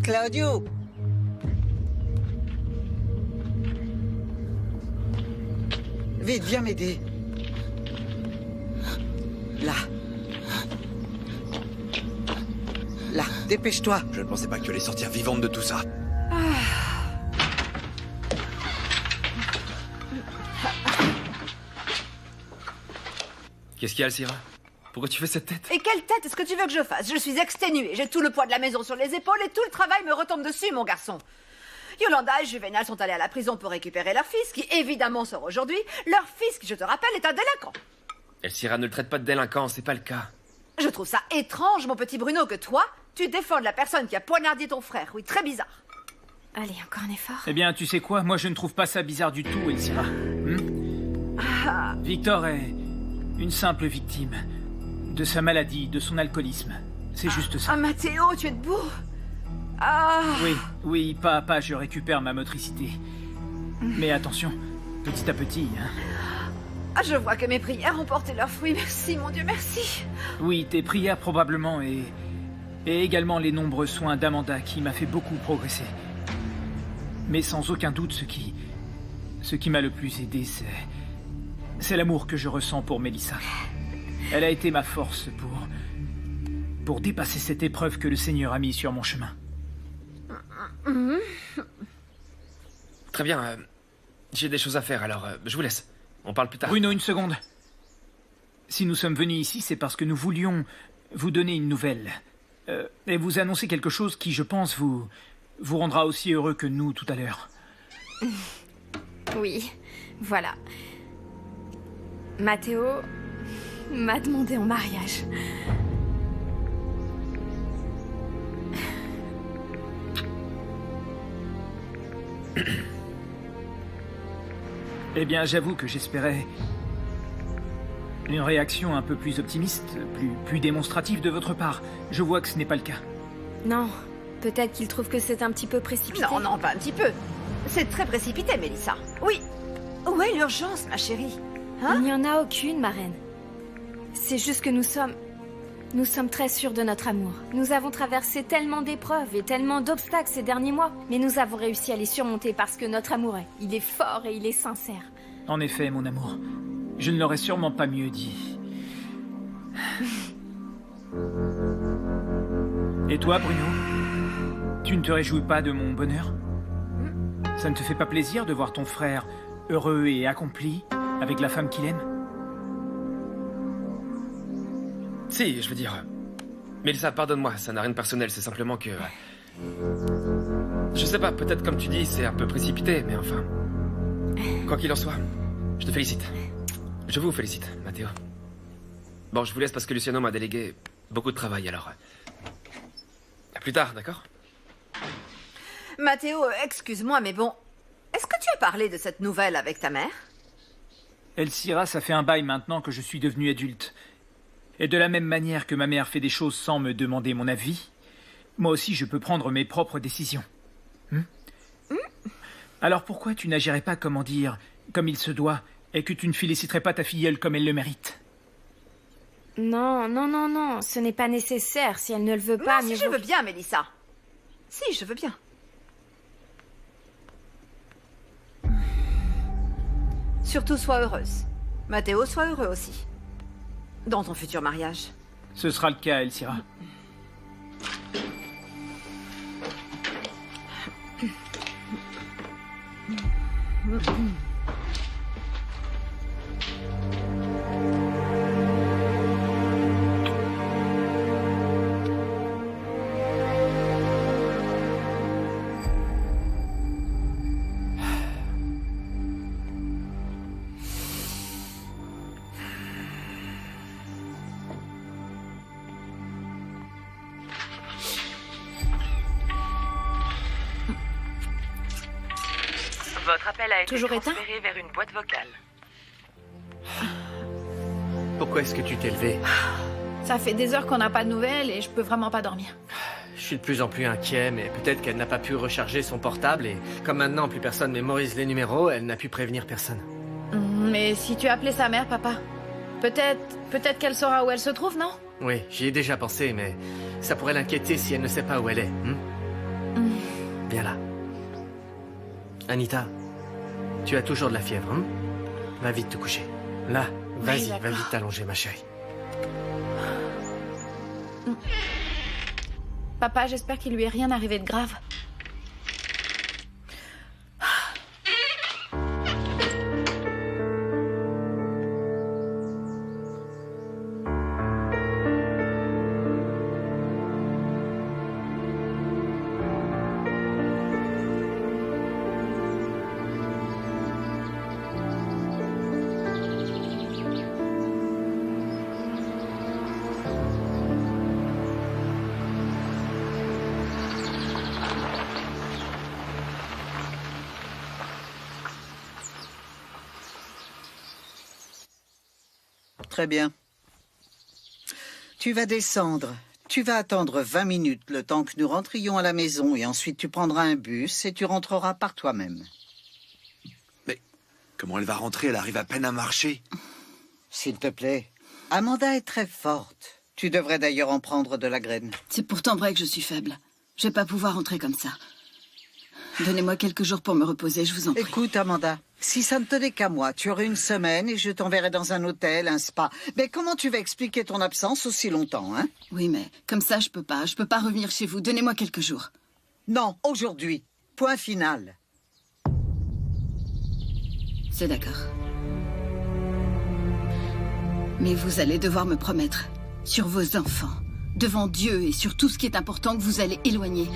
Claudio! Vite, viens m'aider. Là. Là, dépêche-toi. Je ne pensais pas que tu allais sortir vivante de tout ça. Qu'est-ce qu'il y a, Alcira? Pourquoi tu fais cette tête? Et quelle tête est-ce que tu veux que je fasse? Je suis exténuée, j'ai tout le poids de la maison sur les épaules et tout le travail me retombe dessus, mon garçon. Yolanda et Juvénal sont allés à la prison pour récupérer leur fils, qui évidemment sort aujourd'hui. Leur fils, qui je te rappelle, est un délinquant. Alcira, ne le traite pas de délinquant, c'est pas le cas. Je trouve ça étrange, mon petit Bruno, que toi, tu défendes la personne qui a poignardé ton frère. Oui, très bizarre. Allez, encore un effort. Eh bien, tu sais quoi? Moi, je ne trouve pas ça bizarre du tout, Elcira. Victor est une simple victime de sa maladie, de son alcoolisme. C'est juste ça. Ah, Matteo, tu es debout? Ah. Oui, pas à pas, je récupère ma motricité. Mais attention, petit à petit, hein. Ah, je vois que mes prières ont porté leurs fruits. Merci, mon Dieu, merci. Oui, tes prières probablement et également les nombreux soins d'Amanda qui m'a fait beaucoup progresser. Mais sans aucun doute, ce qui m'a le plus aidé, c'est l'amour que je ressens pour Mélissa. Elle a été ma force pour dépasser cette épreuve que le Seigneur a mise sur mon chemin. Très bien, j'ai des choses à faire, alors je vous laisse. On parle plus tard. Bruno, une seconde. Si nous sommes venus ici, c'est parce que nous voulions vous donner une nouvelle. Et vous annoncer quelque chose qui, je pense, vous rendra aussi heureux que nous tout à l'heure. Oui, voilà. Matteo m'a demandé en mariage. Eh bien, j'avoue que j'espérais une réaction un peu plus optimiste, plus démonstrative de votre part. Je vois que ce n'est pas le cas. Non, peut-être qu'il trouve que c'est un petit peu précipité. Non, pas un petit peu. C'est très précipité, Mélissa. Oui. Où est l'urgence, ma chérie? Hein? Il n'y en a aucune, ma reine. C'est juste que nous sommes très sûrs de notre amour. Nous avons traversé tellement d'épreuves et tellement d'obstacles ces derniers mois, mais nous avons réussi à les surmonter parce que notre amour il est fort et il est sincère. En effet, mon amour, je ne l'aurais sûrement pas mieux dit. Et toi, Bruno? Tu ne te réjouis pas de mon bonheur? Ça ne te fait pas plaisir de voir ton frère heureux et accompli avec la femme qu'il aime? Si, je veux dire... Mélissa, pardonne-moi, ça n'a rien de personnel, c'est simplement que... Je sais pas, peut-être comme tu dis, c'est un peu précipité, mais enfin... Quoi qu'il en soit, je te félicite. Je vous félicite, Matteo. Bon, je vous laisse parce que Luciano m'a délégué beaucoup de travail, alors... À plus tard, d'accord? Matteo, excuse-moi, mais bon... Est-ce que tu as parlé de cette nouvelle avec ta mère? Elcira, ça fait un bail maintenant que je suis devenu adulte. Et de la même manière que ma mère fait des choses sans me demander mon avis, moi aussi je peux prendre mes propres décisions. Alors pourquoi tu n'agirais pas, comment dire, comme il se doit, et que tu ne féliciterais pas ta filleule comme elle le mérite? Non, ce n'est pas nécessaire. Si elle ne le veut pas... Moi, si je veux bien, Mélissa. Si, je veux bien. Surtout, sois heureuse. Matteo, sois heureux aussi. Dans ton futur mariage. Ce sera le cas, Elcira. Votre appel a été Toujours éteint? transféré vers une boîte vocale. Pourquoi est-ce que tu t'es levé? Ça fait des heures qu'on n'a pas de nouvelles et je peux vraiment pas dormir. Je suis de plus en plus inquiet, mais peut-être qu'elle n'a pas pu recharger son portable et comme maintenant plus personne mémorise les numéros, elle n'a pu prévenir personne. Mais si tu as appelé sa mère, papa, peut-être qu'elle saura où elle se trouve, non? Oui, j'y ai déjà pensé, mais ça pourrait l'inquiéter si elle ne sait pas où elle est. Anita, tu as toujours de la fièvre, hein? Va vite te coucher. Là, vas-y, va d'accord. vite t'allonger, ma chérie. Papa, j'espère qu'il lui est rien arrivé de grave. Très bien. Tu vas descendre. Tu vas attendre 20 minutes, le temps que nous rentrions à la maison, et ensuite tu prendras un bus et tu rentreras par toi-même. Mais comment elle va rentrer? Elle arrive à peine à marcher. S'il te plaît. Amanda est très forte. Tu devrais d'ailleurs en prendre de la graine. C'est pourtant vrai que je suis faible. Je vais pas pouvoir rentrer comme ça. Donnez-moi quelques jours pour me reposer, je vous en prie. Écoute, Amanda, si ça ne tenait qu'à moi, tu aurais une semaine et je t'enverrais dans un hôtel, un spa. Mais comment tu vas expliquer ton absence aussi longtemps, hein? Oui, mais comme ça, je peux pas. Je peux pas revenir chez vous. Donnez-moi quelques jours. Non, aujourd'hui. Point final. C'est d'accord. Mais vous allez devoir me promettre, sur vos enfants, devant Dieu et sur tout ce qui est important, que vous allez éloigner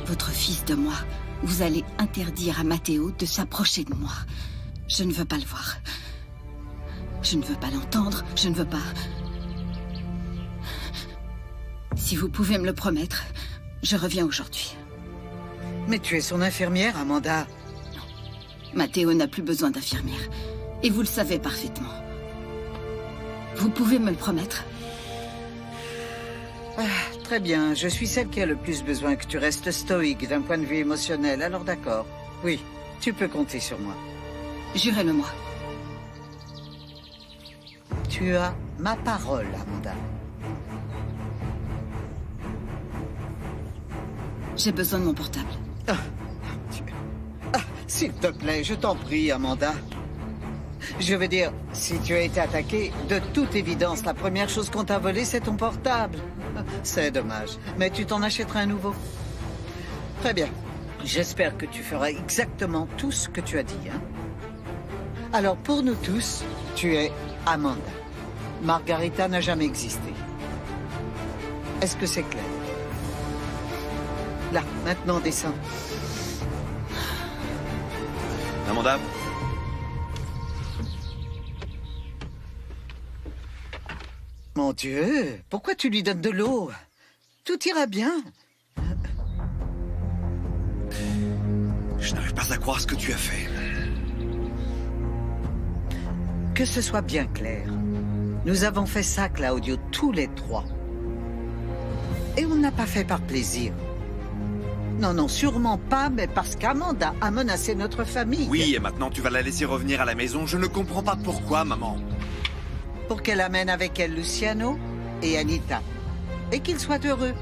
votre fils de moi. Vous allez interdire à Matteo de s'approcher de moi. Je ne veux pas le voir. Je ne veux pas l'entendre. Je ne veux pas... Si vous pouvez me le promettre, je reviens aujourd'hui. Mais tu es son infirmière, Amanda. Matteo n'a plus besoin d'infirmière. Et vous le savez parfaitement. Vous pouvez me le promettre? Très bien, je suis celle qui a le plus besoin que tu restes stoïque d'un point de vue émotionnel, alors d'accord. Oui, tu peux compter sur moi. Jurez-le-moi. Tu as ma parole, Amanda. J'ai besoin de mon portable. S'il te plaît, je t'en prie, Amanda. Je veux dire, si tu as été attaqué, de toute évidence, la première chose qu'on t'a volée, c'est ton portable. C'est dommage, mais tu t'en achèteras un nouveau. Très bien. J'espère que tu feras exactement tout ce que tu as dit, hein. Alors, pour nous tous, tu es Amanda. Margarita n'a jamais existé. Est-ce que c'est clair? Là, maintenant, descends. Amanda? Mon Dieu, pourquoi tu lui donnes de l'eau? Tout ira bien. Je n'arrive pas à croire ce que tu as fait. Que ce soit bien clair. Nous avons fait ça, Claudio, tous les trois. Et on n'a pas fait par plaisir. Non, non, sûrement pas, mais parce qu'Amanda a menacé notre famille. Oui, et maintenant tu vas la laisser revenir à la maison. Je ne comprends pas pourquoi, maman. Pour qu'elle amène avec elle Luciano et Anita. Et qu'ils soient heureux.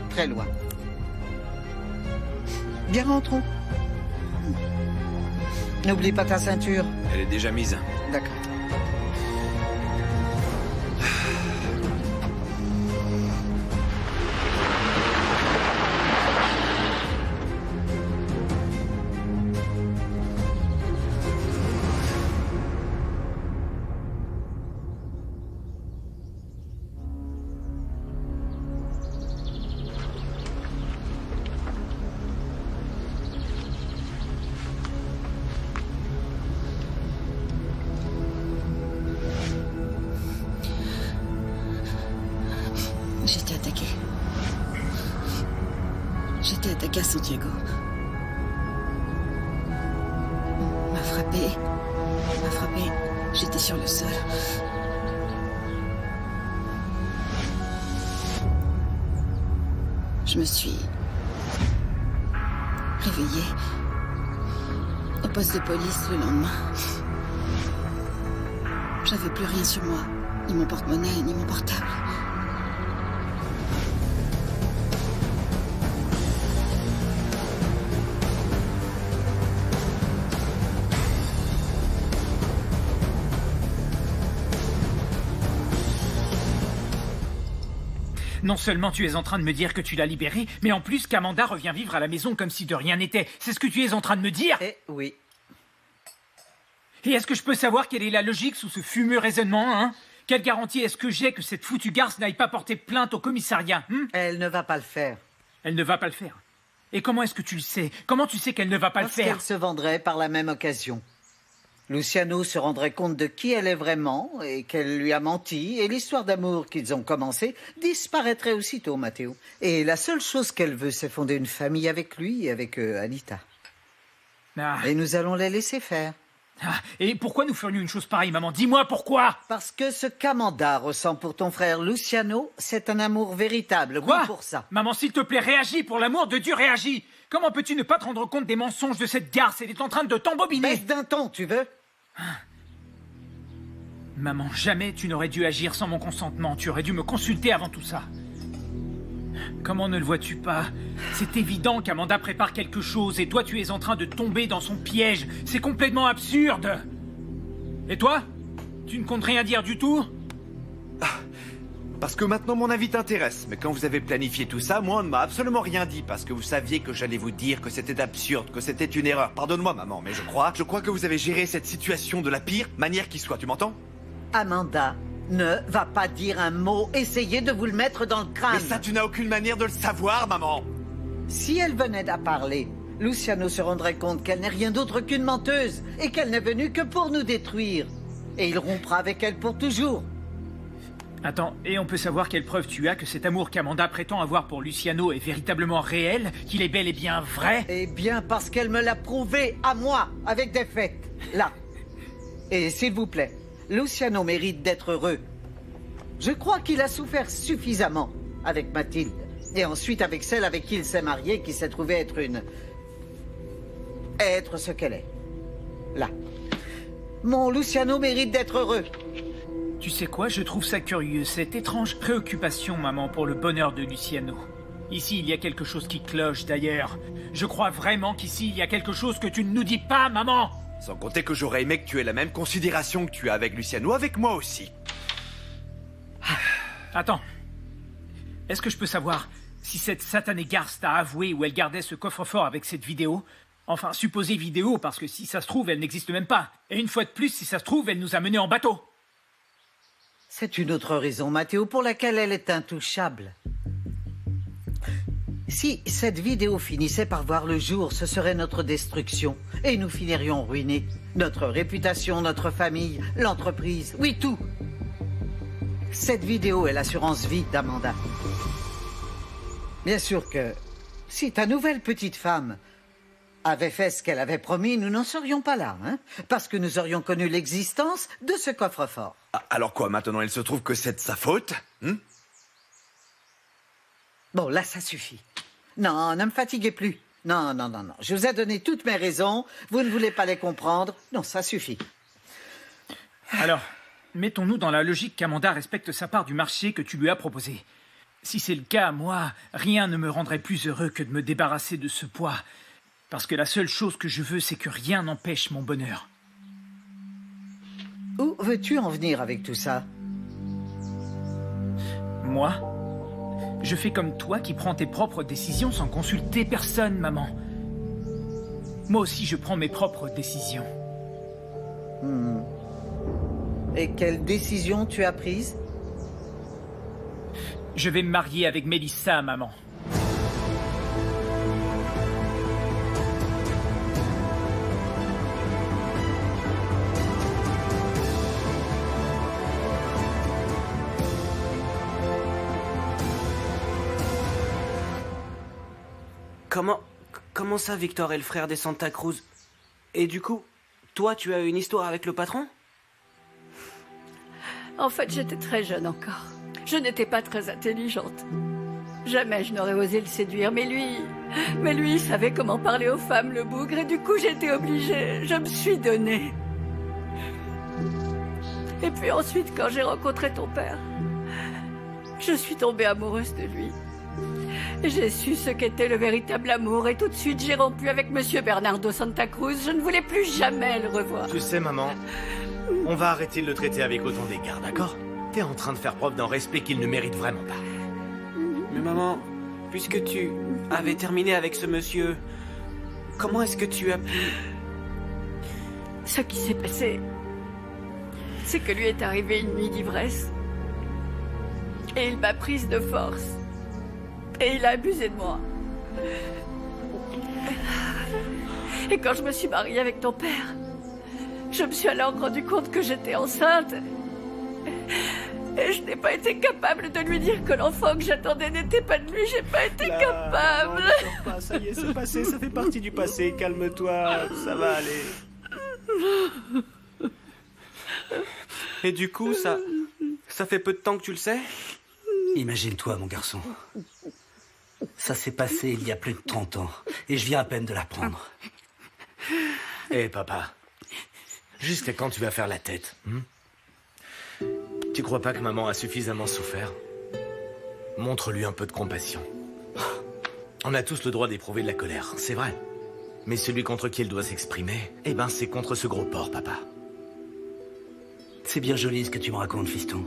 Très loin. Bien, rentrons. N'oublie pas ta ceinture. Elle est déjà mise. D'accord. J'étais attaquée à Santiago. M'a frappé. J'étais sur le sol. Je me suis réveillée au poste de police le lendemain. J'avais plus rien sur moi, ni mon porte-monnaie, ni mon portable. Non seulement tu es en train de me dire que tu l'as libérée, mais en plus qu'Amanda revient vivre à la maison comme si de rien n'était. C'est ce que tu es en train de me dire? Eh oui. Et est-ce que je peux savoir quelle est la logique sous ce fumeux raisonnement, hein? Quelle garantie est-ce que j'ai que cette foutue garce n'aille pas porter plainte au commissariat, Elle ne va pas le faire. Elle ne va pas le faire. Et comment est-ce que tu le sais? Comment tu sais qu'elle ne va pas le faire? Parce qu'elle se vendrait par la même occasion. Luciano se rendrait compte de qui elle est vraiment et qu'elle lui a menti, et l'histoire d'amour qu'ils ont commencée disparaîtrait aussitôt, Matteo. Et la seule chose qu'elle veut, c'est fonder une famille avec lui et avec Anita. Et nous allons les laisser faire. Et pourquoi nous ferions une chose pareille, maman? Dis-moi pourquoi! Parce que ce qu'Amanda ressent pour ton frère Luciano, c'est un amour véritable. Quoi? Oui, pour ça. Maman, s'il te plaît, réagis, pour l'amour de Dieu, réagis! Comment peux-tu ne pas te rendre compte des mensonges de cette garce? Elle est en train de t'embobiner! Baisse d'un ton, tu veux? Maman, jamais tu n'aurais dû agir sans mon consentement. Tu aurais dû me consulter avant tout ça. Comment ne le vois-tu pas? C'est évident qu'Amanda prépare quelque chose et toi tu es en train de tomber dans son piège. C'est complètement absurde. Et toi? Tu ne comptes rien dire du tout? Parce que maintenant mon avis t'intéresse. Mais quand vous avez planifié tout ça, moi on ne m'a absolument rien dit. Parce que vous saviez que j'allais vous dire que c'était absurde, que c'était une erreur. Pardonne-moi maman, mais je crois que vous avez géré cette situation de la pire manière qui soit. Tu m'entends? Amanda ne va pas dire un mot. Essayez de vous le mettre dans le crâne. Mais ça, tu n'as aucune manière de le savoir, maman. Si elle venait à parler, Luciano se rendrait compte qu'elle n'est rien d'autre qu'une menteuse et qu'elle n'est venue que pour nous détruire. Et il rompra avec elle pour toujours. Attends, et on peut savoir quelle preuve tu as que cet amour qu'Amanda prétend avoir pour Luciano est véritablement réel, qu'il est bel et bien vrai? Eh bien, parce qu'elle me l'a prouvé à moi, avec des faits. Là. Et s'il vous plaît, Luciano mérite d'être heureux. Je crois qu'il a souffert suffisamment avec Mathilde. Et ensuite avec celle avec qui il s'est marié, qui s'est trouvée être ce qu'elle est. Là. Mon Luciano mérite d'être heureux. Tu sais quoi, je trouve ça curieux, cette étrange préoccupation, maman, pour le bonheur de Luciano. Ici, il y a quelque chose qui cloche, d'ailleurs. Je crois vraiment qu'ici, il y a quelque chose que tu ne nous dis pas, maman! Sans compter que j'aurais aimé que tu aies la même considération que tu as avec Luciano, avec moi aussi. Attends. Est-ce que je peux savoir si cette satanée garce t'a avoué où elle gardait ce coffre-fort avec cette vidéo? Enfin, supposée vidéo, parce que si ça se trouve, elle n'existe même pas. Et une fois de plus, si ça se trouve, elle nous a menés en bateau. C'est une autre raison, Matteo, pour laquelle elle est intouchable. Si cette vidéo finissait par voir le jour, ce serait notre destruction. Et nous finirions ruinés. Notre réputation, notre famille, l'entreprise, oui, tout. Cette vidéo est l'assurance vie d'Amanda. Bien sûr que si ta nouvelle petite femme avait fait ce qu'elle avait promis, nous n'en serions pas là, hein? Parce que nous aurions connu l'existence de ce coffre-fort. Alors quoi, maintenant il se trouve que c'est de sa faute, hein? Bon, là, ça suffit. Non, ne me fatiguez plus. Non. Je vous ai donné toutes mes raisons. Vous ne voulez pas les comprendre. Non, ça suffit. Alors, mettons-nous dans la logique qu'Amanda respecte sa part du marché que tu lui as proposé. Si c'est le cas, moi, rien ne me rendrait plus heureux que de me débarrasser de ce poids. Parce que la seule chose que je veux, c'est que rien n'empêche mon bonheur. Où veux-tu en venir avec tout ça? Moi? Je fais comme toi qui prends tes propres décisions sans consulter personne, maman. Moi aussi, je prends mes propres décisions. Et quelle décision tu as prise? Je vais me marier avec Mélissa, maman. Comment ça, Victor est le frère des Santa Cruz? Et du coup, toi, tu as une histoire avec le patron? En fait, j'étais très jeune encore. Je n'étais pas très intelligente. Jamais je n'aurais osé le séduire, mais lui, il savait comment parler aux femmes, le bougre, et du coup, j'étais obligée. Je me suis donnée. Et puis ensuite, quand j'ai rencontré ton père, je suis tombée amoureuse de lui. J'ai su ce qu'était le véritable amour et tout de suite j'ai rompu avec Monsieur Bernardo Santa Cruz. Je ne voulais plus jamais le revoir. Tu sais, maman, on va arrêter de le traiter avec autant d'égard, d'accord? T'es en train de faire preuve d'un respect qu'il ne mérite vraiment pas. Mais maman, puisque tu avais terminé avec ce monsieur, comment est-ce que tu as pu... Ce qui s'est passé, c'est que lui est arrivé une nuit d'ivresse. Et il m'a prise de force. Et il a abusé de moi. Et quand je me suis mariée avec ton père, je me suis alors rendu compte que j'étais enceinte. Et je n'ai pas été capable de lui dire que l'enfant que j'attendais n'était pas de lui. J'ai pas été capable. Non, pas. Ça y est, c'est passé, ça fait partie du passé. Calme-toi, ça va aller. Et du coup, ça fait peu de temps que tu le sais? Imagine-toi, mon garçon. Ça s'est passé il y a plus de 30 ans. Et je viens à peine de l'apprendre. Hé, papa. Jusqu'à quand tu vas faire la tête? Tu crois pas que maman a suffisamment souffert? Montre-lui un peu de compassion. On a tous le droit d'éprouver de la colère, c'est vrai. Mais celui contre qui elle doit s'exprimer, eh ben c'est contre ce gros porc, papa. C'est bien joli ce que tu me racontes, fiston.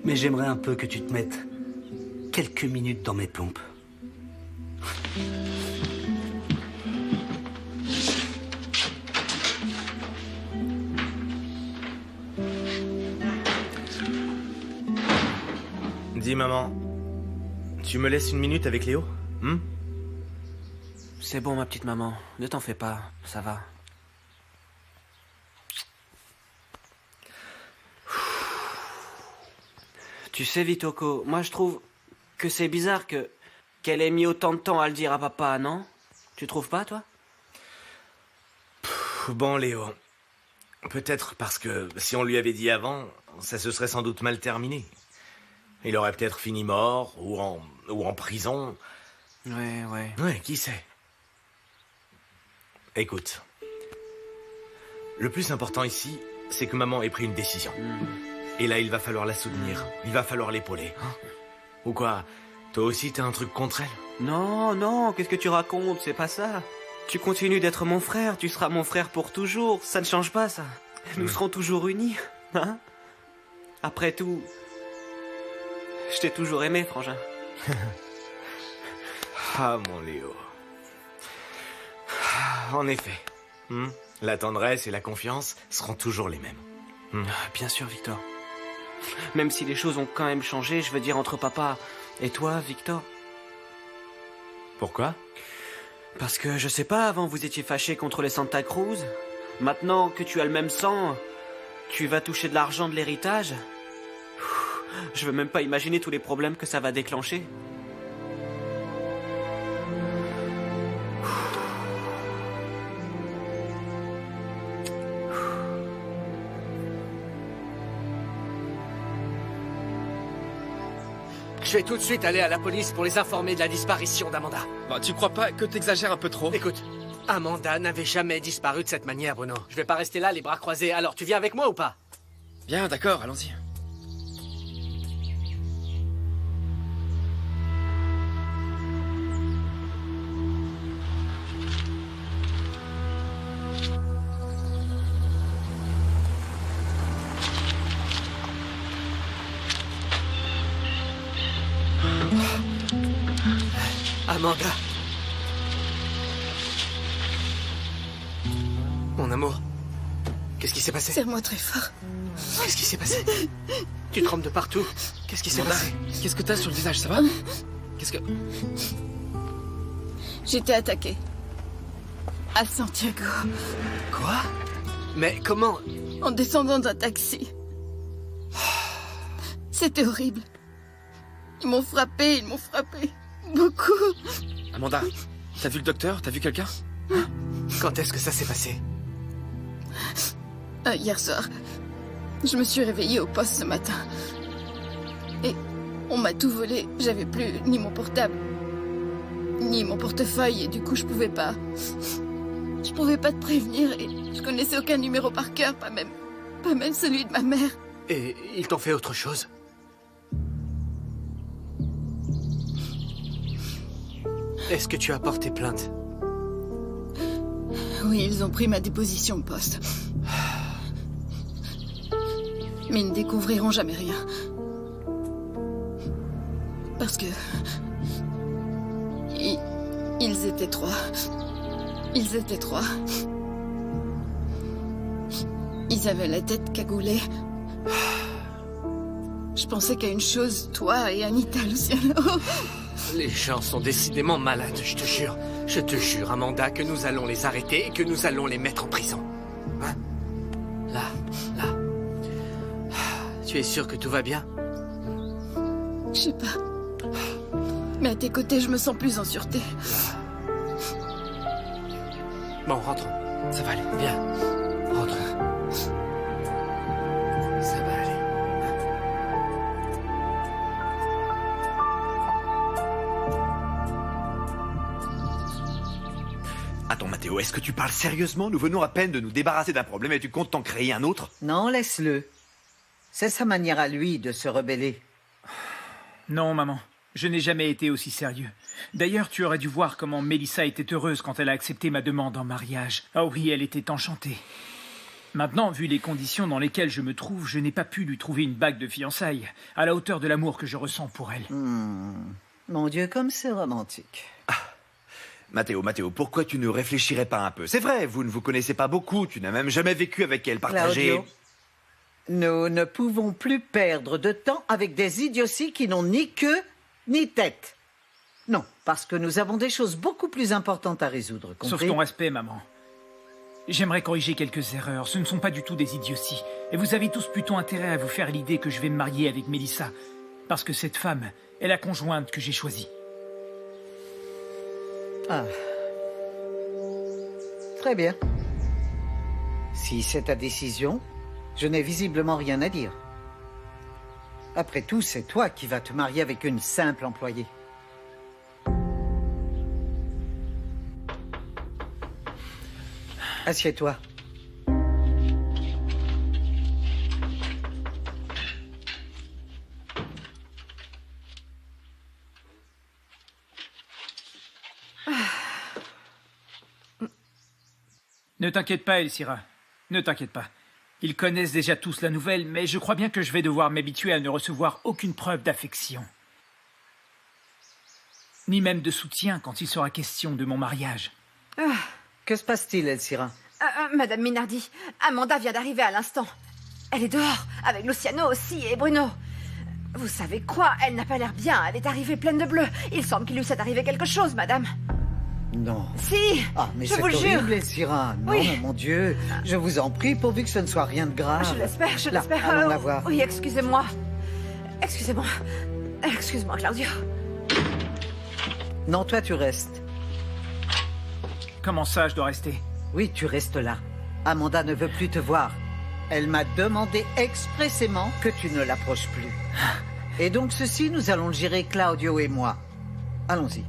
Mais j'aimerais un peu que tu te mettes quelques minutes dans mes pompes. Dis, maman, tu me laisses une minute avec Léo? C'est bon, ma petite maman. Ne t'en fais pas, ça va. Tu sais, Vitoko, moi je trouve que c'est bizarre qu'elle ait mis autant de temps à le dire à papa, non? Tu trouves pas, toi? Bon, Léo, peut-être parce que si on lui avait dit avant, ça se serait sans doute mal terminé. Il aurait peut-être fini mort ou en prison. Ouais, qui sait? Écoute, le plus important ici, c'est que maman ait pris une décision. Et là, il va falloir la soutenir. Il va falloir l'épauler. Ou quoi? Toi aussi, t'as un truc contre elle? Non, qu'est-ce que tu racontes? C'est pas ça. Tu continues d'être mon frère, tu seras mon frère pour toujours. Ça ne change pas, ça. Nous serons toujours unis, hein? Après tout, je t'ai toujours aimé, frangin. Ah, mon Léo. En effet. La tendresse et la confiance seront toujours les mêmes. Bien sûr, Victor. Même si les choses ont quand même changé, je veux dire entre papa et toi, Victor. Pourquoi? Parce que, je sais pas, avant vous étiez fâchés contre les Santa Cruz. Maintenant que tu as le même sang, tu vas toucher de l'argent de l'héritage. Je veux même pas imaginer tous les problèmes que ça va déclencher. Je vais tout de suite aller à la police pour les informer de la disparition d'Amanda. Bah, tu crois pas que t'exagères un peu trop? Écoute, Amanda n'avait jamais disparu de cette manière, Bruno. Je vais pas rester là, les bras croisés. Alors, tu viens avec moi ou pas? Bien, d'accord, allons-y. Amanda. Mon amour. Qu'est-ce qui s'est passé? Serre-moi très fort. Qu'est-ce qui s'est passé? Tu trembles de partout. Qu'est-ce qui s'est passé? Qu'est-ce que t'as sur le visage, ça va? Qu'est-ce que... J'étais attaquée. À Santiago. Quoi? Mais comment? En descendant d'un taxi. C'était horrible. Ils m'ont frappé. Beaucoup. Amanda, t'as vu le docteur? T'as vu quelqu'un? Quand est-ce que ça s'est passé? Hier soir. Je me suis réveillée au poste ce matin. Et on m'a tout volé. J'avais plus ni mon portable, ni mon portefeuille, et du coup je pouvais pas te prévenir, et je connaissais aucun numéro par cœur, pas même celui de ma mère. Et ils t'ont fait autre chose? Est-ce que tu as porté plainte? Oui, ils ont pris ma déposition au poste. Mais ils ne découvriront jamais rien. Parce que... Ils étaient trois. Ils étaient trois. Ils avaient la tête cagoulée. Je pensais qu'à une chose, toi et Anita, Luciano. Les gens sont décidément malades, je te jure. Je te jure, Amanda, que nous allons les arrêter et que nous allons les mettre en prison. Hein? Là. Tu es sûr que tout va bien? Je sais pas. Mais à tes côtés, je me sens plus en sûreté. Bon, rentrons. Ça va aller. Viens. Rentrons. Ça va aller. Attends, Matteo, est-ce que tu parles sérieusement? Nous venons à peine de nous débarrasser d'un problème et tu comptes t'en créer un autre? Non, laisse-le. C'est sa manière à lui de se rebeller. Non, maman. Je n'ai jamais été aussi sérieux. D'ailleurs, tu aurais dû voir comment Mélissa était heureuse quand elle a accepté ma demande en mariage. Ah oui, elle était enchantée. Maintenant, vu les conditions dans lesquelles je me trouve, je n'ai pas pu lui trouver une bague de fiançailles à la hauteur de l'amour que je ressens pour elle. Mon Dieu, comme c'est romantique. Matteo, pourquoi tu ne réfléchirais pas un peu? C'est vrai, vous ne vous connaissez pas beaucoup, tu n'as même jamais vécu avec elle, partagé... Claudio, nous ne pouvons plus perdre de temps avec des idioties qui n'ont ni queue ni tête. Non, parce que nous avons des choses beaucoup plus importantes à résoudre, compris? Sauf ton respect, maman. J'aimerais corriger quelques erreurs. Ce ne sont pas du tout des idioties. Et vous avez tous plutôt intérêt à vous faire l'idée que je vais me marier avec Mélissa. Parce que cette femme est la conjointe que j'ai choisie. Ah. Très bien. Si c'est ta décision, je n'ai visiblement rien à dire. Après tout, c'est toi qui vas te marier avec une simple employée. Assieds-toi. Ne t'inquiète pas, Elsira. Ne t'inquiète pas. Ils connaissent déjà tous la nouvelle, mais je crois bien que je vais devoir m'habituer à ne recevoir aucune preuve d'affection. Ni même de soutien quand il sera question de mon mariage. Que se passe-t-il, Elsira? Madame Minardi, Amanda vient d'arriver à l'instant. Elle est dehors, avec Luciano aussi et Bruno. Vous savez quoi? Elle n'a pas l'air bien, elle est arrivée pleine de bleu. Il semble qu'il lui s'est arrivé quelque chose, madame. Non. Si, Ah, mais je vous c'est le jure. horrible, Elsira. Non, Oui. mon Dieu. Je vous en prie, pourvu que ce ne soit rien de grave. Je l'espère, je Là, l'espère. allons la voir. Oui, excusez-moi. Excusez-moi. Excuse-moi, Claudio. Non, toi, tu restes. Comment ça, je dois rester? Oui, tu restes là. Amanda ne veut plus te voir. Elle m'a demandé expressément que tu ne l'approches plus. Et donc ceci, nous allons le gérer, Claudio et moi. Allons-y.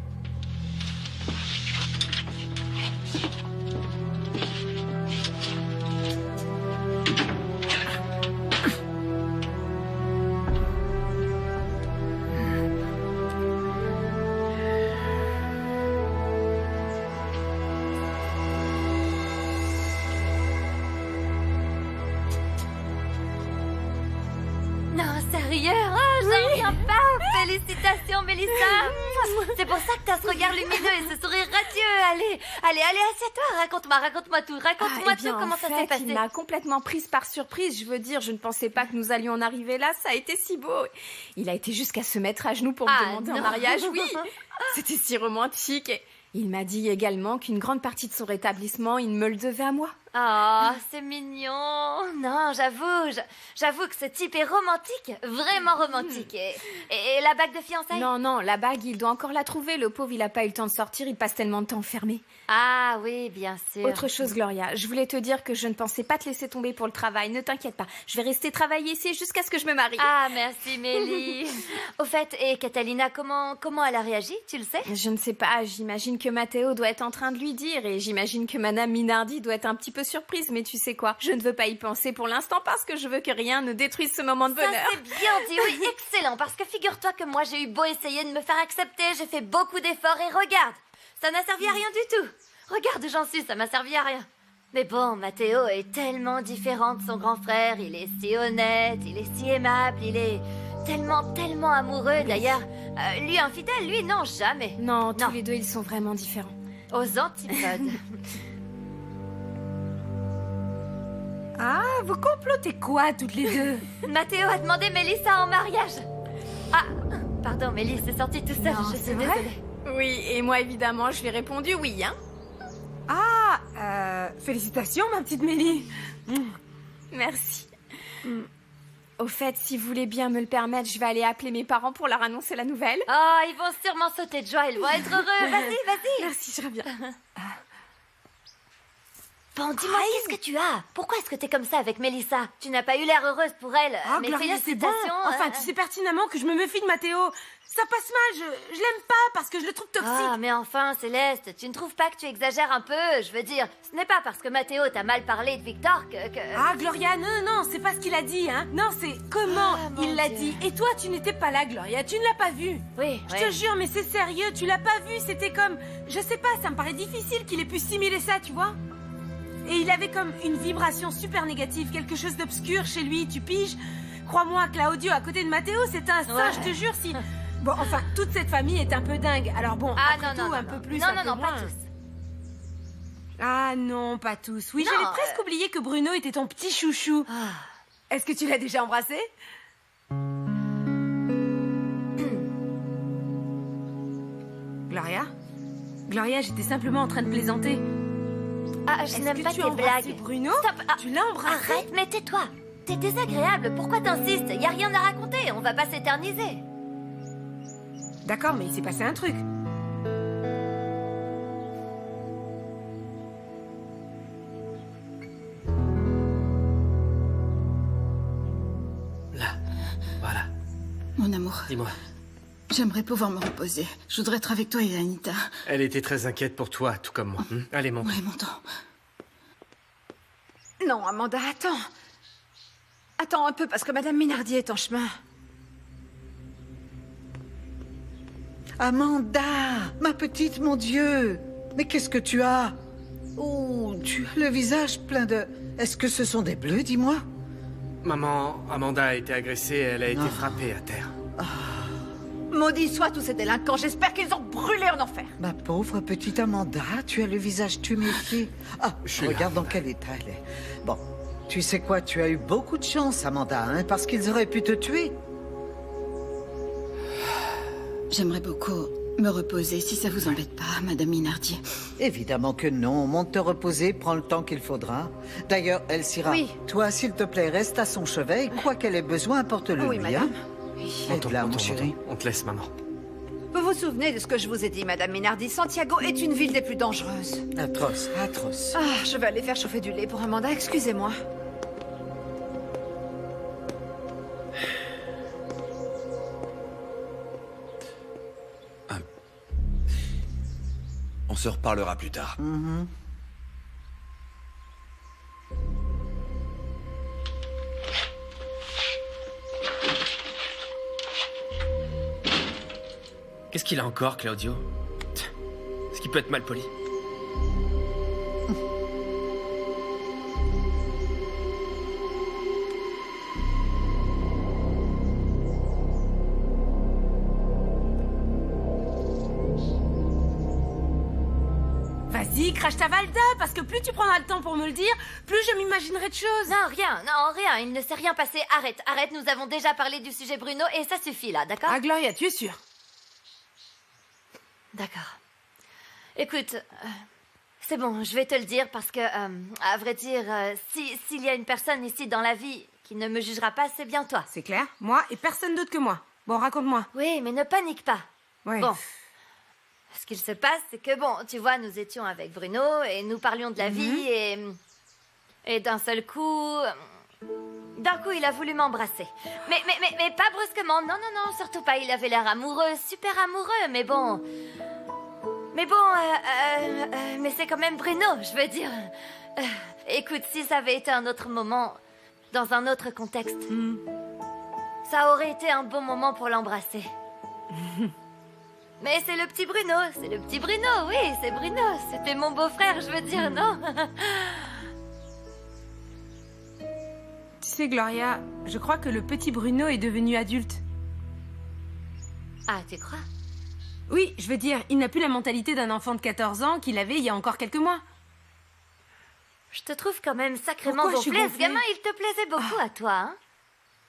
Non, sérieux? Oh, j'en reviens pas! Félicitations, Mélissa! C'est pour ça que t'as ce regard lumineux et ce sourire radieux. Allez, assieds-toi, raconte-moi tout. Raconte-moi tout, comment ça s'est passé. Il m'a complètement prise par surprise. Je veux dire, je ne pensais pas que nous allions en arriver là. Ça a été si beau. Il a été jusqu'à se mettre à genoux pour me demander en mariage, oui. C'était si romantique. Et il m'a dit également qu'une grande partie de son rétablissement, il me le devait à moi. Oh, c'est mignon. Non, j'avoue que ce type est romantique, vraiment romantique. Et la bague de fiançailles? Non, la bague, il doit encore la trouver. Le pauvre, il n'a pas eu le temps de sortir, il passe tellement de temps enfermé. Ah oui, bien sûr. Autre chose, Gloria, je voulais te dire que je ne pensais pas te laisser tomber pour le travail. Ne t'inquiète pas, je vais rester travailler ici jusqu'à ce que je me marie. Ah, merci Mélie. Au fait, et Catalina, comment elle a réagi, tu le sais? Je ne sais pas, j'imagine que Matteo doit être en train de lui dire, et j'imagine que Madame Minardi doit être un petit peu surprise, mais tu sais quoi, je ne veux pas y penser pour l'instant parce que je veux que rien ne détruise ce moment de bonheur. Ça, c'est bien dit, oui, excellent, parce que figure-toi que moi, j'ai eu beau essayer de me faire accepter, j'ai fait beaucoup d'efforts, et regarde, ça n'a servi à rien du tout. Regarde, j'en suis, ça m'a servi à rien. Mais bon, Matteo est tellement différent de son grand frère, il est si honnête, il est si aimable, il est tellement amoureux. D'ailleurs, Lui infidèle, lui non, jamais. Non, tous les deux, ils sont vraiment différents. Aux antipodes. Ah, vous complotez quoi, toutes les deux? Mathéo a demandé Mélissa en mariage. Ah, pardon, Mélie, c'est sorti tout seul, je suis désolée. Oui, et moi, évidemment, je lui ai répondu oui, hein. Ah, félicitations, ma petite Mélie. Merci. Au fait, si vous voulez bien me le permettre, je vais aller appeler mes parents pour leur annoncer la nouvelle. Oh, ils vont sûrement sauter de joie, ils vont être heureux. Vas-y, vas-y. Merci, je reviens. Bon, dis-moi, qu'est-ce que tu as? Pourquoi est-ce que t'es comme ça avec Mélissa? Tu n'as pas eu l'air heureuse pour elle. Ah, mais Gloria, c'est bon. félicitations. Enfin, tu sais pertinemment que je me méfie de Mathéo. Ça passe mal, je l'aime pas parce que je le trouve toxique. Ah, mais enfin, Céleste, tu ne trouves pas que tu exagères un peu? Je veux dire, ce n'est pas parce que Mathéo t'a mal parlé de Victor que... Ah, Gloria, non, c'est pas ce qu'il a dit, hein. Non, c'est comment il l'a dit. Et toi, tu n'étais pas là, Gloria, tu ne l'as pas vu. Oui, Je te jure, mais c'est sérieux, tu l'as pas vu, c'était comme... Je sais pas, ça me paraît difficile qu'il ait pu simuler ça, tu vois. Et il avait comme une vibration super négative, quelque chose d'obscur chez lui, tu piges? Crois-moi, Claudio, à côté de Mathéo, c'est un saint, je te jure, si... Bon, enfin, toute cette famille est un peu dingue. Alors bon, après tout, un peu plus, un peu moins. pas tous. Ah non, pas tous. Oui, j'avais presque oublié que Bruno était ton petit chouchou. Est-ce que tu l'as déjà embrassé? Gloria? Gloria, j'étais simplement en train de plaisanter. Ah, je n'aime pas tes blagues. Bruno? Stop. Tu l'as embrassé? Arrête, mais tais-toi. T'es désagréable, pourquoi t'insistes? Y a rien à raconter, on va pas s'éterniser. D'accord, mais il s'est passé un truc. Là, voilà. Mon amour. Dis-moi. J'aimerais pouvoir me reposer. Je voudrais être avec toi et Anita. Elle était très inquiète pour toi, tout comme moi. Allez, monte. Oui, montant. Non, Amanda, attends. Attends un peu, parce que Madame Minardi est en chemin. Amanda, ma petite, mon Dieu. Mais qu'est-ce que tu as? Oh, tu as le visage plein de... Est-ce que ce sont des bleus, dis-moi? Maman, Amanda a été agressée, elle a été frappée à terre. Maudits soient tous ces délinquants, j'espère qu'ils ont brûlé en enfer. Ma pauvre petite Amanda, tu as le visage tuméfié. Ah, regarde dans quel état elle est. Bon, tu sais quoi, tu as eu beaucoup de chance, Amanda, hein, parce qu'ils auraient pu te tuer. J'aimerais beaucoup me reposer, si ça vous embête pas, Madame Minardi. Évidemment que non. Monte te reposer, prends le temps qu'il faudra. D'ailleurs, Elsira, toi, s'il te plaît, reste à son chevet et quoi qu'elle ait besoin, apporte-le Oui, lui. madame. Aide-la, mon chéri. On te laisse, maman. Vous vous souvenez de ce que je vous ai dit, Madame Minardi? Santiago est une ville des plus dangereuses. Atroce, atroce. Ah, je vais aller faire chauffer du lait pour Amanda, excusez-moi. On se reparlera plus tard. Qu'est-ce qu'il a encore, Claudio? Est-ce qu'il peut être mal poli? Vas-y, crache ta valda, parce que plus tu prendras le temps pour me le dire, plus je m'imaginerai de choses. Non, rien, il ne s'est rien passé. Arrête, nous avons déjà parlé du sujet Bruno et ça suffit là, d'accord? Ah, Gloria, tu es sûre? D'accord. Écoute, c'est bon, je vais te le dire parce que, à vrai dire, s'il y a une personne ici dans la vie qui ne me jugera pas, c'est bien toi. C'est clair, moi et personne d'autre que moi. Bon, raconte-moi. Oui, mais ne panique pas. Ouais. Bon. Ce qu'il se passe, c'est que, bon, tu vois, nous étions avec Bruno et nous parlions de la vie et d'un seul coup... D'un coup, il a voulu m'embrasser. Mais pas brusquement. Non, surtout pas. Il avait l'air amoureux, super amoureux, mais bon... Mais c'est quand même Bruno, je veux dire. Écoute, si ça avait été un autre moment, dans un autre contexte, ça aurait été un bon moment pour l'embrasser. Mais c'est le petit Bruno, oui, c'est Bruno. C'était mon beau-frère, je veux dire, non? Tu sais, Gloria, je crois que le petit Bruno est devenu adulte. Ah, tu crois? Oui, je veux dire, il n'a plus la mentalité d'un enfant de 14 ans qu'il avait il y a encore quelques mois. Je te trouve quand même sacrément Pourquoi je suis gonflé. Ce gonflée gamin, il te plaisait beaucoup à toi, hein?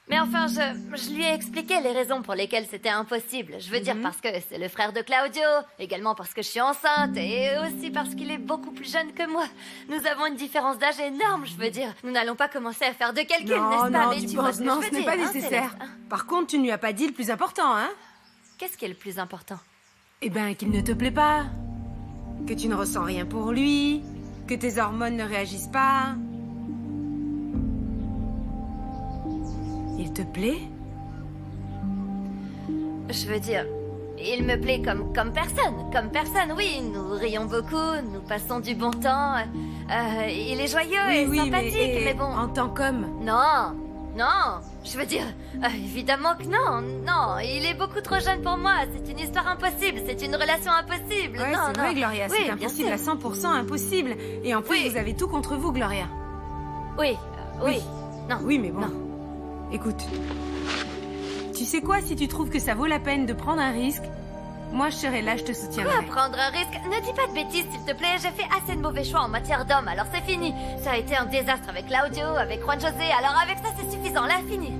Mais enfin, je lui ai expliqué les raisons pour lesquelles c'était impossible. Je veux dire parce que c'est le frère de Claudio, également parce que je suis enceinte, et aussi parce qu'il est beaucoup plus jeune que moi. Nous avons une différence d'âge énorme, je veux dire. Nous n'allons pas commencer à faire de calculs, n'est-ce pas? Non, Mais tu tu vois penses, ce que non, je ce veux n'est dire, pas hein, nécessaire. Céleste, hein? Par contre, tu ne lui as pas dit le plus important, hein? Qu'est-ce qui est le plus important? Eh ben, qu'il ne te plaît pas. Que tu ne ressens rien pour lui. Que tes hormones ne réagissent pas. Il te plaît? Je veux dire, il me plaît comme personne. Comme personne, oui. Nous rions beaucoup, nous passons du bon temps. Il est joyeux et sympathique, mais bon... En tant qu'homme? Non, non. Je veux dire, évidemment que non. Non, il est beaucoup trop jeune pour moi. C'est une histoire impossible. C'est une relation impossible. Ouais, non, c'est vrai, non. Gloria. Oui, C'est bien impossible sûr. à 100% impossible. Et en plus, Oui. vous avez tout contre vous, Gloria. Oui, oui. Non. Oui, mais bon. Écoute. Tu sais quoi, si tu trouves que ça vaut la peine de prendre un risque, moi je serai là, je te soutiendrai. Quoi, prendre un risque? Ne dis pas de bêtises, s'il te plaît. J'ai fait assez de mauvais choix en matière d'homme, alors c'est fini. Ça a été un désastre avec Claudio, avec Juan José, alors avec ça c'est suffisant, là, fini.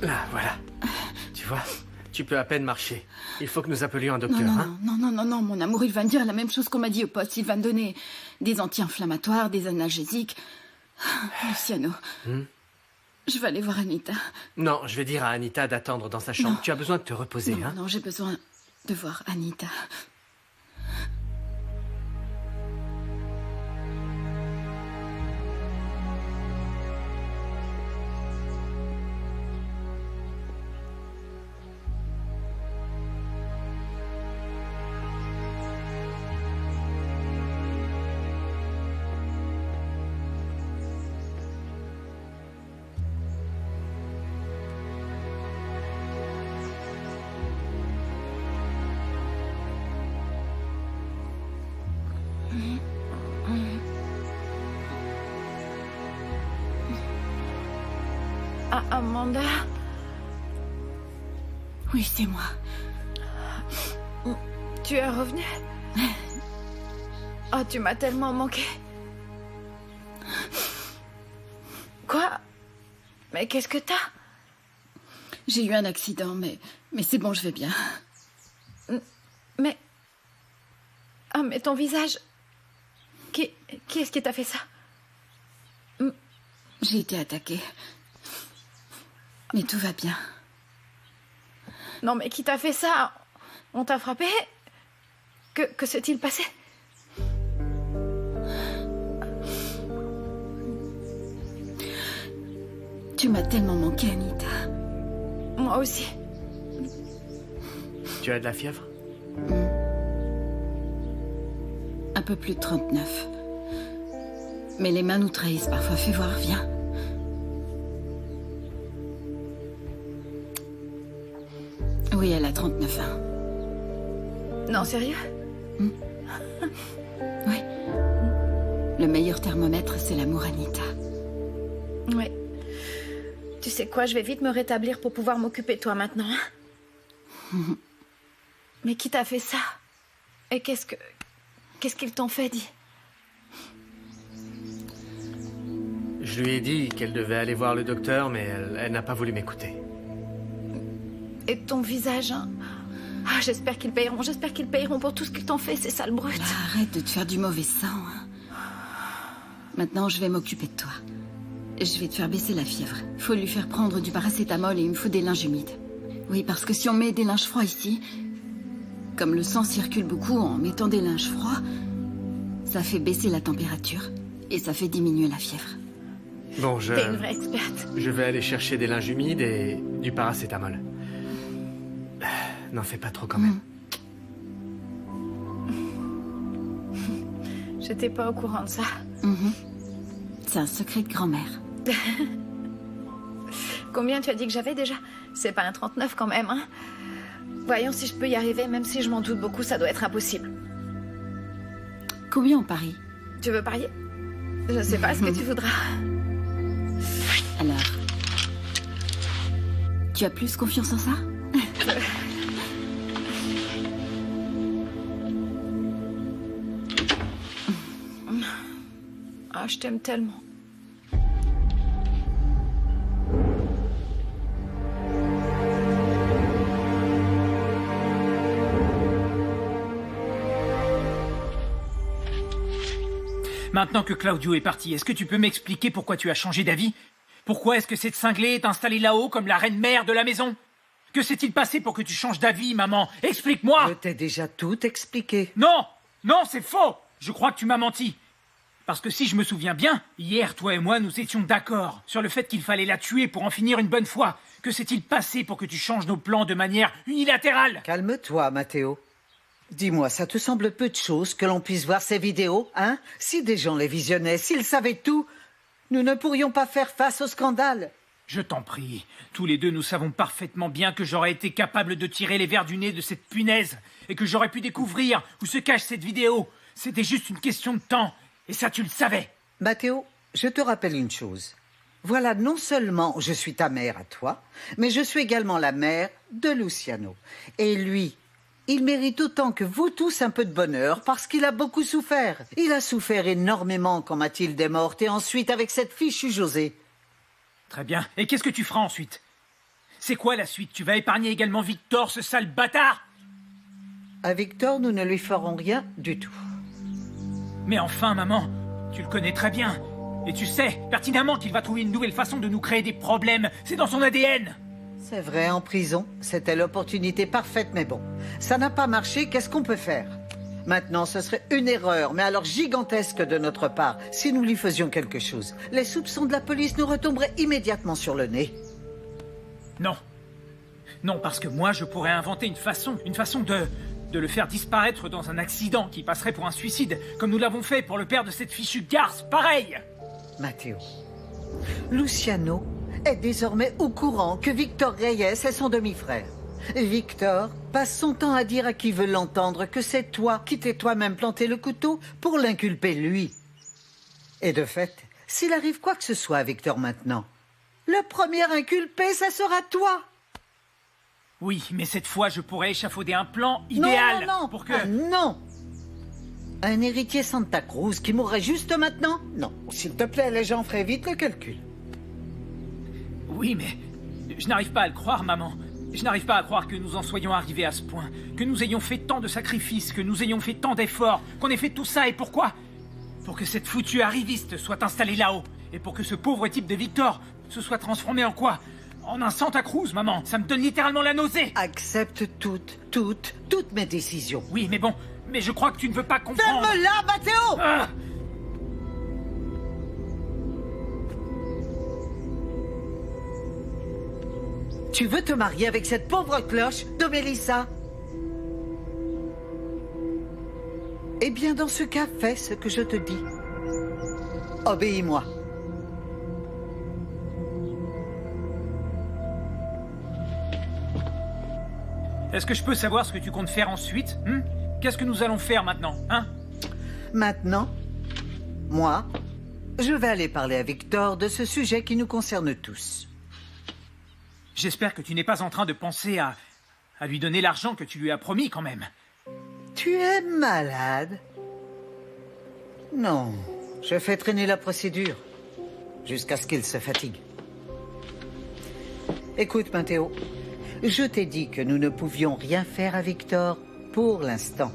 Là, voilà. Tu vois, tu peux à peine marcher. Il faut que nous appelions un docteur, Non, hein? non, mon amour, il va me dire la même chose qu'on m'a dit au poste. Il va me donner des anti-inflammatoires, des analgésiques. Luciano, je vais aller voir Anita. Non, je vais dire à Anita d'attendre dans sa chambre. Non. Tu as besoin de te reposer, hein? Non, j'ai besoin de voir Anita. Ah, Amanda? Oui, c'est moi. Tu es revenue? Oh, tu m'as tellement manqué. Quoi? Mais qu'est-ce que t'as? J'ai eu un accident, mais c'est bon, je vais bien. Mais... Ah, mais ton visage... Qui est-ce qui t'a fait ça? J'ai été attaquée. Mais tout va bien. Non, mais qui t'a fait ça? On t'a frappé? Que s'est-il passé? Tu m'as tellement manqué, Anita. Moi aussi. Tu as de la fièvre? Un peu plus de 39. Mais les mains nous trahissent parfois. Fais voir, viens. Oui, elle a 39 ans. Non, sérieux? Oui. Le meilleur thermomètre, c'est l'amour, Anita. Oui. Tu sais quoi, je vais vite me rétablir pour pouvoir m'occuper de toi maintenant. Hein? Mais qui t'a fait ça? Et qu'est-ce qu'ils t'ont fait, dis? Je lui ai dit qu'elle devait aller voir le docteur, mais elle n'a pas voulu m'écouter. Et ton visage, hein? Ah, j'espère qu'ils payeront pour tout ce qu'ils t'ont fait, ces sales brutes. Là, arrête de te faire du mauvais sang. Hein. Maintenant, je vais m'occuper de toi. Je vais te faire baisser la fièvre. Il faut lui faire prendre du paracétamol et il me faut des linges humides. Oui, parce que si on met des linges froids ici, comme le sang circule beaucoup en mettant des linges froids, ça fait baisser la température et ça fait diminuer la fièvre. Bon, T'es une vraie experte. je vais aller chercher des linges humides et du paracétamol. N'en fais pas trop quand même. J'étais pas au courant de ça. C'est un secret de grand-mère. Combien tu as dit que j'avais déjà? C'est pas un 39 quand même, hein? Voyons si je peux y arriver, même si je m'en doute beaucoup, ça doit être impossible. Combien on parie? Tu veux parier? Je sais pas ce que tu voudras. Alors, tu as plus confiance en ça? Ah, je t'aime tellement. Maintenant que Claudio est parti, est-ce que tu peux m'expliquer pourquoi tu as changé d'avis? Pourquoi est-ce que cette cinglée est installée là-haut comme la reine-mère de la maison? Que s'est-il passé pour que tu changes d'avis, maman? Explique-moi! Je t'ai déjà tout expliqué. Non! Non, c'est faux! Je crois que tu m'as menti. Parce que si je me souviens bien, hier, toi et moi, nous étions d'accord sur le fait qu'il fallait la tuer pour en finir une bonne fois. Que s'est-il passé pour que tu changes nos plans de manière unilatérale? Calme-toi, Matteo. Dis-moi, ça te semble peu de choses que l'on puisse voir ces vidéos, hein? Si des gens les visionnaient, s'ils savaient tout, nous ne pourrions pas faire face au scandale. Je t'en prie. Tous les deux, nous savons parfaitement bien que j'aurais été capable de tirer les vers du nez de cette punaise et que j'aurais pu découvrir où se cache cette vidéo. C'était juste une question de temps. Et ça, tu le savais. Matteo, je te rappelle une chose. Voilà, non seulement je suis ta mère à toi, mais je suis également la mère de Luciano. Et lui, il mérite autant que vous tous un peu de bonheur parce qu'il a beaucoup souffert. Il a souffert énormément quand Mathilde est morte et ensuite avec cette fichue José. Très bien. Et qu'est-ce que tu feras ensuite? C'est quoi la suite? Tu vas épargner également Victor, ce sale bâtard? À Victor, nous ne lui ferons rien du tout. Mais enfin, maman, tu le connais très bien. Et tu sais pertinemment qu'il va trouver une nouvelle façon de nous créer des problèmes. C'est dans son ADN. C'est vrai, en prison, c'était l'opportunité parfaite, mais bon. Ça n'a pas marché, qu'est-ce qu'on peut faire? Maintenant, ce serait une erreur, mais alors gigantesque de notre part, si nous lui faisions quelque chose. Les soupçons de la police nous retomberaient immédiatement sur le nez. Non. Non, parce que moi, je pourrais inventer une façon de le faire disparaître dans un accident qui passerait pour un suicide, comme nous l'avons fait pour le père de cette fichue garce, pareil. Matteo, Luciano est désormais au courant que Victor Reyes est son demi-frère. Victor passe son temps à dire à qui veut l'entendre que c'est toi qui t'es toi-même planté le couteau pour l'inculper lui. Et de fait, s'il arrive quoi que ce soit à Victor maintenant, le premier inculpé, ça sera toi. Oui, mais cette fois, je pourrais échafauder un plan idéal pour que... non. Un héritier Santa Cruz qui mourrait juste maintenant? Non. S'il te plaît, les gens feraient vite le calcul. Oui, mais je n'arrive pas à le croire, maman. Je n'arrive pas à croire que nous en soyons arrivés à ce point, que nous ayons fait tant de sacrifices, que nous ayons fait tant d'efforts, qu'on ait fait tout ça, et pourquoi? Pour que cette foutue arriviste soit installée là-haut, et pour que ce pauvre type de Victor se soit transformé en quoi? En un Santa Cruz, maman. Ça me donne littéralement la nausée. Accepte toutes mes décisions. Oui, mais bon, mais je crois que tu ne veux pas comprendre. Ferme-la, Matteo! Ah! Tu veux te marier avec cette pauvre cloche de Mélissa? Eh bien, dans ce cas, fais ce que je te dis. Obéis-moi. Est-ce que je peux savoir ce que tu comptes faire ensuite? Qu'est-ce que nous allons faire maintenant, hein? Maintenant, moi, je vais aller parler à Victor de ce sujet qui nous concerne tous. J'espère que tu n'es pas en train de penser à lui donner l'argent que tu lui as promis, quand même. Tu es malade? Non, je fais traîner la procédure jusqu'à ce qu'il se fatigue. Écoute, Matteo, je t'ai dit que nous ne pouvions rien faire à Victor pour l'instant.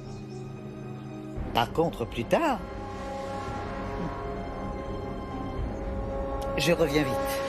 Par contre, plus tard, je reviens vite.